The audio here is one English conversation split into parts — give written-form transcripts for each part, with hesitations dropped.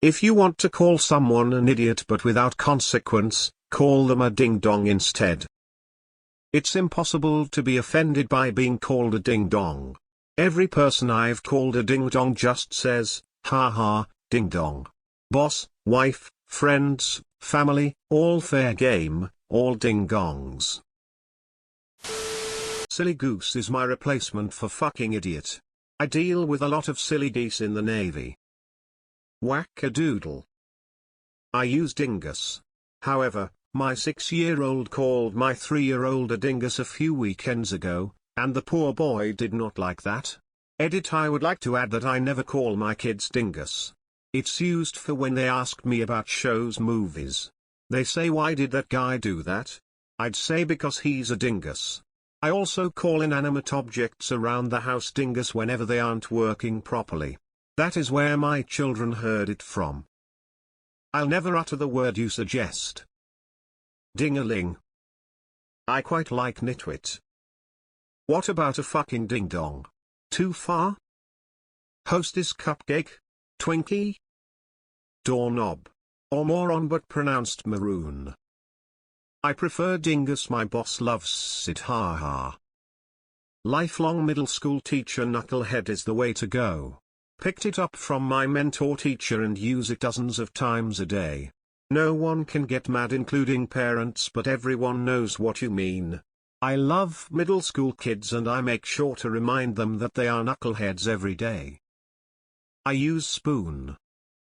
If you want to call someone an idiot but without consequence, call them a ding-dong instead. It's impossible to be offended by being called a ding-dong. Every person I've called a ding-dong just says, ha ha, ding-dong. Boss, wife, friends, family, all fair game, all ding-dongs. Silly goose is my replacement for fucking idiot. I deal with a lot of silly geese in the Navy. Whack-a-doodle. I use dingus. However, my 6-year-old called my 3-year-old a dingus a few weekends ago, and the poor boy did not like that. Edit: I would like to add that I never call my kids dingus. It's used for when they ask me about shows, movies. They say, why did that guy do that? I'd say because he's a dingus. I also call inanimate objects around the house dingus whenever they aren't working properly. That is where my children heard it from. I'll never utter the word you suggest. Ding-a-ling. I quite like nitwit. What about a fucking ding-dong? Too far? Hostess cupcake? Twinkie? Doorknob. Or moron but pronounced maroon. I prefer dingus, my boss loves it, ha ha. Lifelong middle school teacher knucklehead is the way to go. Picked it up from my mentor teacher and use it dozens of times a day. No one can get mad, including parents, but everyone knows what you mean. I love middle school kids and I make sure to remind them that they are knuckleheads every day. I use spoon.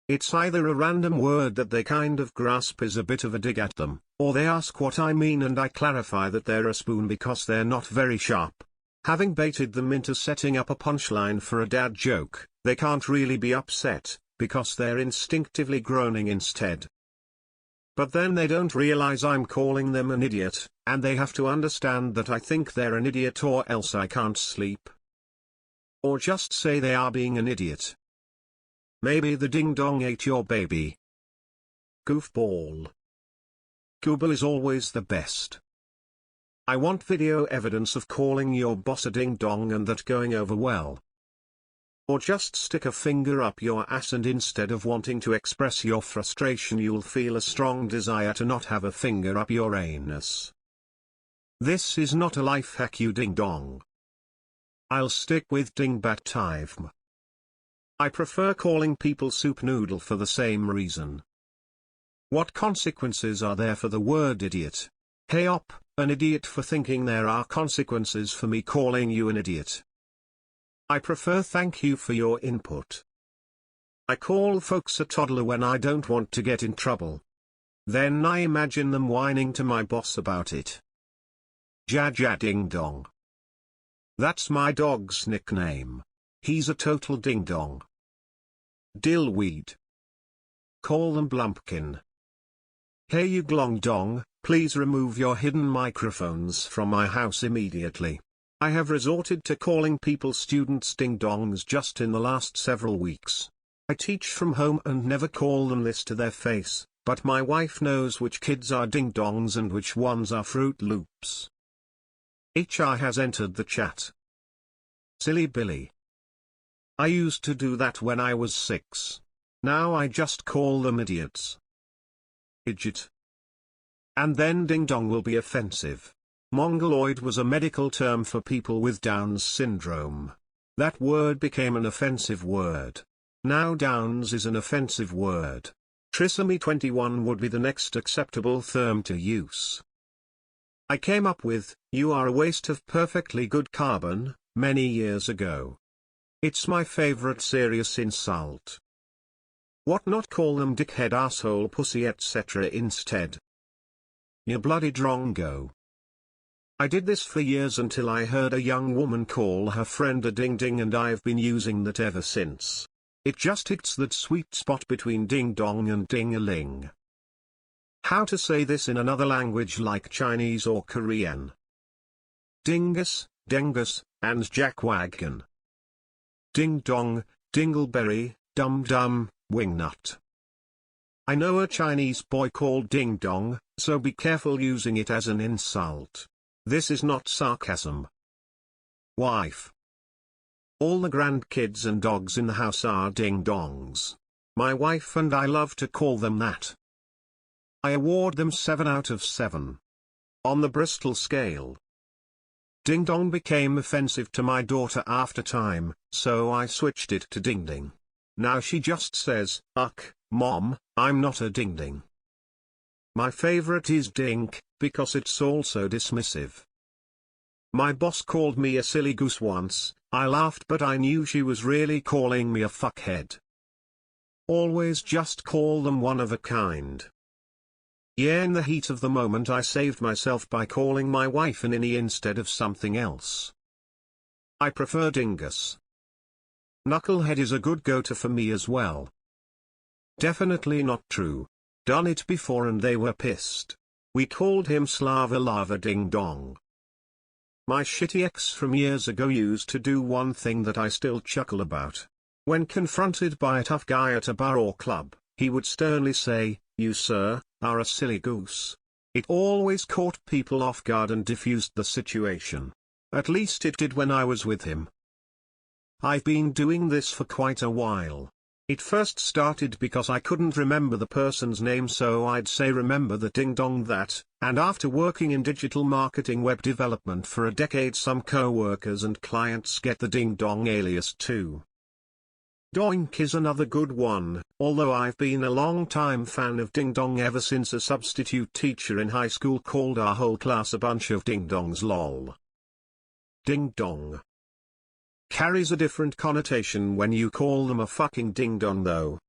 It's either a random word that they kind of grasp as a bit of a dig at them, or they ask what I mean and I clarify that they're a spoon because they're not very sharp. Having baited them into setting up a punchline for a dad joke, they can't really be upset, because they're instinctively groaning instead. But then they don't realize I'm calling them an idiot, and they have to understand that I think they're an idiot or else I can't sleep. Or just say they are being an idiot. Maybe the ding-dong ate your baby. Goofball. Google is always the best. I want video evidence of calling your boss a ding-dong and that going over well. Or just stick a finger up your ass and instead of wanting to express your frustration you'll feel a strong desire to not have a finger up your anus. This is not a life hack, you ding-dong. I'll stick with dingbat-time. I prefer calling people soup noodle for the same reason. What consequences are there for the word idiot? Hey up, an idiot for thinking there are consequences for me calling you an idiot. I prefer thank you for your input. I call folks a toddler when I don't want to get in trouble. Then I imagine them whining to my boss about it. Jaja Ding Dong. That's my dog's nickname. He's a total ding dong. Dillweed. Call them Blumpkin. Hey you glong dong, please remove your hidden microphones from my house immediately. I have resorted to calling people students ding-dongs just in the last several weeks. I teach from home and never call them this to their face, but my wife knows which kids are ding-dongs and which ones are Fruit Loops. HR has entered the chat. Silly Billy. I used to do that when I was 6. Now I just call them idiots. Idiot. And then ding-dong will be offensive. Mongoloid was a medical term for people with Down's syndrome. That word became an offensive word. Now Downs is an offensive word. Trisomy 21 would be the next acceptable term to use. I came up with, you are a waste of perfectly good carbon, many years ago. It's my favorite serious insult. What not call them dickhead, asshole, pussy, etc. instead? You bloody drongo. I did this for years until I heard a young woman call her friend a ding-ding and I've been using that ever since. It just hits that sweet spot between ding-dong and ding-a-ling. How to say this in another language like Chinese or Korean? Dingus, dengus, and jackwagon. Ding-dong, dingleberry, dum-dum, wingnut. I know a Chinese boy called ding-dong, so be careful using it as an insult. This is not sarcasm. Wife. All the grandkids and dogs in the house are ding-dongs. My wife and I love to call them that. I award them 7 out of 7. On the Bristol scale. Ding dong became offensive to my daughter after time, so I switched it to ding ding. Now she just says, "Uck, Mom, I'm not a ding ding." My favorite is dink, because it's also dismissive. My boss called me a silly goose once. I laughed, but I knew she was really calling me a fuckhead. Always just call them one of a kind. Yeah, in the heat of the moment I saved myself by calling my wife an innie instead of something else. I prefer dingus. Knucklehead is a good go-to for me as well. Definitely not true. Done it before and they were pissed. We called him Slava Lava Ding Dong. My shitty ex from years ago used to do one thing that I still chuckle about. When confronted by a tough guy at a bar or club, he would sternly say, "You sir, are a silly goose." It always caught people off guard and diffused the situation. At least it did when I was with him. I've been doing this for quite a while. It first started because I couldn't remember the person's name, so I'd say "Remember the ding dong that," and after working in digital marketing web development for a decade, some co-workers and clients get the ding dong alias too. Doink is another good one, although I've been a long-time fan of ding dong ever since a substitute teacher in high school called our whole class a bunch of ding dongs lol. Ding dong carries a different connotation when you call them a fucking ding dong though.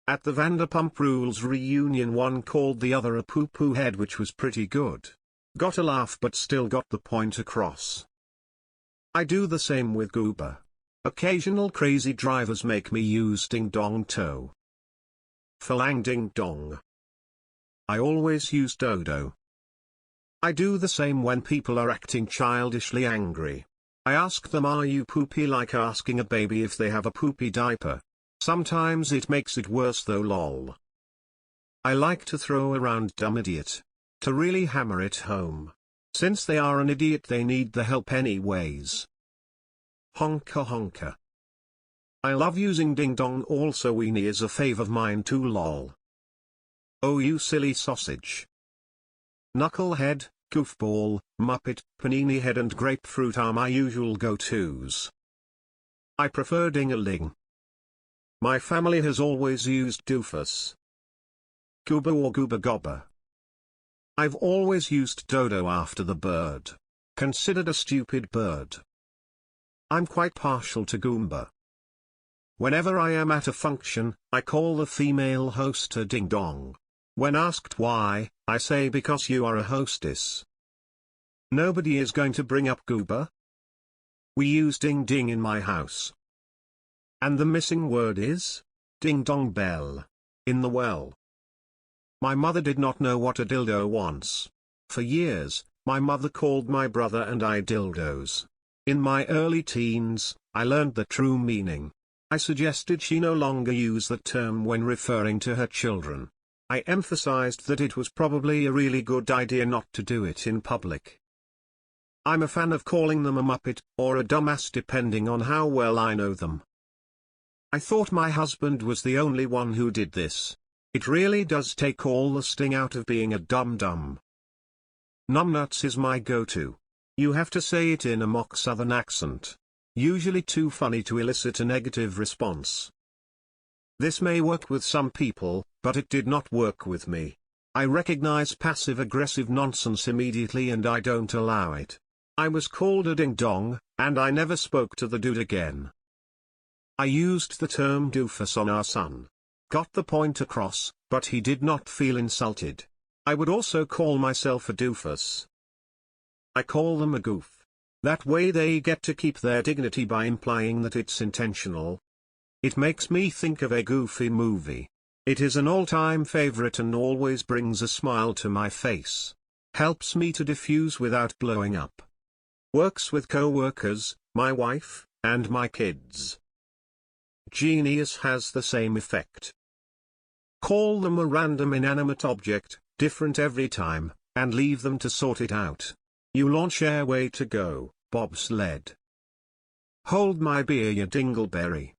At the Vanderpump Rules reunion, one called the other a poo-poo head, which was pretty good. Got a laugh but still got the point across. I do the same with goober. Occasional crazy drivers make me use ding dong toe. Falang ding dong. I always use dodo. I do the same when people are acting childishly angry. I ask them, "Are you poopy?" like asking a baby if they have a poopy diaper. Sometimes it makes it worse though lol. I like to throw around dumb idiot. To really hammer it home. Since they are an idiot, they need the help anyways. Honka honka. I love using ding dong also. Weenie is a fave of mine too lol. Oh you silly sausage. Knucklehead, goofball, muppet, panini head and grapefruit are my usual go-tos. I prefer ding-a-ling. My family has always used doofus. Goober or goober gobber. I've always used dodo after the bird. Considered a stupid bird. I'm quite partial to goomba. Whenever I am at a function, I call the female host a ding-dong. When asked why, I say because you are a hostess. Nobody is going to bring up goober. We use ding-ding in my house. And the missing word is ding-dong bell. In the well. My mother did not know what a dildo was. For years, my mother called my brother and I dildos. In my early teens, I learned the true meaning. I suggested she no longer use that term when referring to her children. I emphasized that it was probably a really good idea not to do it in public. I'm a fan of calling them a muppet, or a dumbass depending on how well I know them. I thought my husband was the only one who did this. It really does take all the sting out of being a dum-dum. Numbnuts is my go-to. You have to say it in a mock southern accent. Usually too funny to elicit a negative response. This may work with some people, but it did not work with me. I recognize passive-aggressive nonsense immediately and I don't allow it. I was called a ding-dong, and I never spoke to the dude again. I used the term doofus on our son. Got the point across, but he did not feel insulted. I would also call myself a doofus. I call them a goof. That way they get to keep their dignity by implying that it's intentional. It makes me think of a Goofy movie. It is an all-time favorite and always brings a smile to my face. Helps me to diffuse without blowing up. Works with co-workers, my wife, and my kids. Genius has the same effect. Call them a random inanimate object, different every time, and leave them to sort it out. You launch airway to go, bobsled. Hold my beer, you dingleberry.